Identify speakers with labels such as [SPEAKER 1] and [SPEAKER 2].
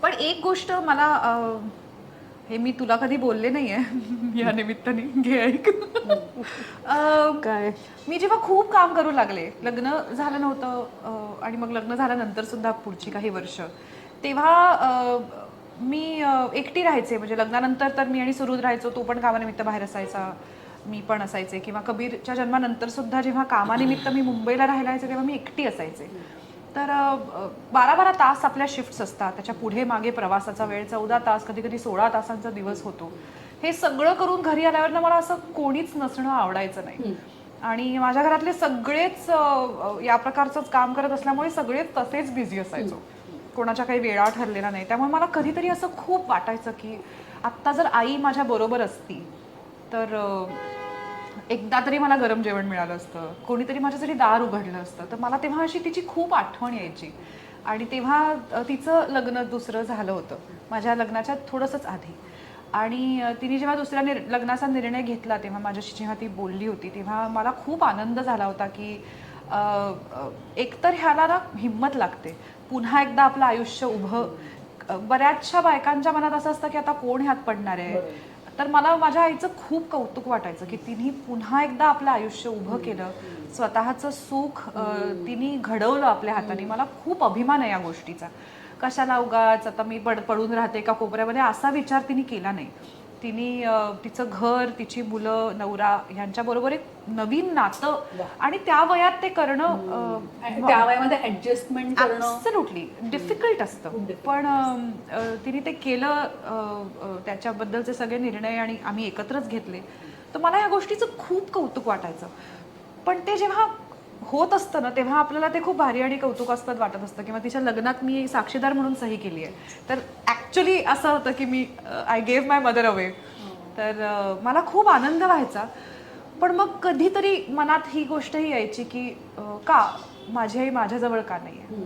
[SPEAKER 1] पण एक गोष्ट मला हे मी तुला कधी बोलले नाहीये या निमित्ताने घे ऐक.
[SPEAKER 2] काय?
[SPEAKER 1] मी जेव्हा खूप काम करू लागले, लग्न झालं नव्हतं आणि मग लग्न झाल्यानंतर सुद्धा पुढची काही वर्ष, तेव्हा मी एकटी राहायचे. म्हणजे लग्नानंतर तर मी आणि सुहृद राहायचो, तो पण कामानिमित्त बाहेर असायचा, मी पण असायचे. किंवा कबीरच्या जन्मानंतर सुद्धा जेव्हा कामानिमित्त मी मुंबईला राहायला यायचे तेव्हा मी एकटी असायचे. तर 12-12 तास आपल्या शिफ्ट्स असतात, त्याच्या पुढे मागे प्रवासाचा वेळ 14 तास, कधी कधी 16 तासांचा दिवस होतो. हे सगळं करून घरी आल्यावर ना मला असं कोणीच नसणं आवडायचं नाही. आणि माझ्या घरातले सगळेच या प्रकारचंच काम करत असल्यामुळे सगळेच तसेच बिझी असायचो, कोणाच्या काही वेळा ठरलेला नाही. त्यामुळे मला कधीतरी असं खूप वाटायचं की आत्ता जर आई माझ्या बरोबर असती तर एकदा तरी मला गरम जेवण मिळालं असतं, कोणीतरी माझ्यासाठी दार उघडलं असतं. तर मला तेव्हा अशी तिची खूप आठवण यायची. आणि तेव्हा तिचं लग्न दुसरं झालं होतं माझ्या लग्नाच्या थोडंसंच आधी. आणि तिने जेव्हा दुसऱ्या लग्नाचा निर्णय घेतला तेव्हा माझ्याशी जेव्हा ती बोलली होती तेव्हा मला खूप आनंद झाला होता की एकतर ह्याला ना हिंमत लागते पुन्हा एकदा आपलं आयुष्य उभं. बऱ्याचशा बायकांच्या मनात असं असतं की आता कोण ह्यात पडणार आहे. तर मला माझ्या आईचं खूप कौतुक वाटायचं की तिने पुन्हा एकदा आपलं आयुष्य उभं केलं, स्वतःचं सुख तिने घडवलं आपल्या हाताने. मला खूप अभिमान आहे या गोष्टीचा. कशाला उगाच आता मी पडून राहते का कोपऱ्यामध्ये असा विचार तिने केला नाही. तिने तिचं घर, तिची मुलं, नवरा ह्यांच्याबरोबर एक नवीन नातं आणि त्या वयात ते करणं
[SPEAKER 2] त्या वयामध्ये ऍडजस्टमेंट करणं
[SPEAKER 1] ॲब्सोल्युटली डिफिकल्ट असतं. पण तिने ते केलं. त्याच्याबद्दलचे सगळे निर्णय आणि आम्ही एकत्रच घेतले. तर मला या गोष्टीचं खूप कौतुक वाटायचं. पण ते जेव्हा होत असतं ना तेव्हा आपल्याला ते खूप भारी आणि कौतुकास्पद वाटत असतं. किंवा तिच्या लग्नात मी साक्षीदार म्हणून सही केली आहे. तर ॲक्च्युली असं होतं की मी I gave my mother away. तर मला खूप आनंद व्हायचा. पण मग कधीतरी मनात ही गोष्टही यायची की का माझी आई माझ्याजवळ का नाही आहे.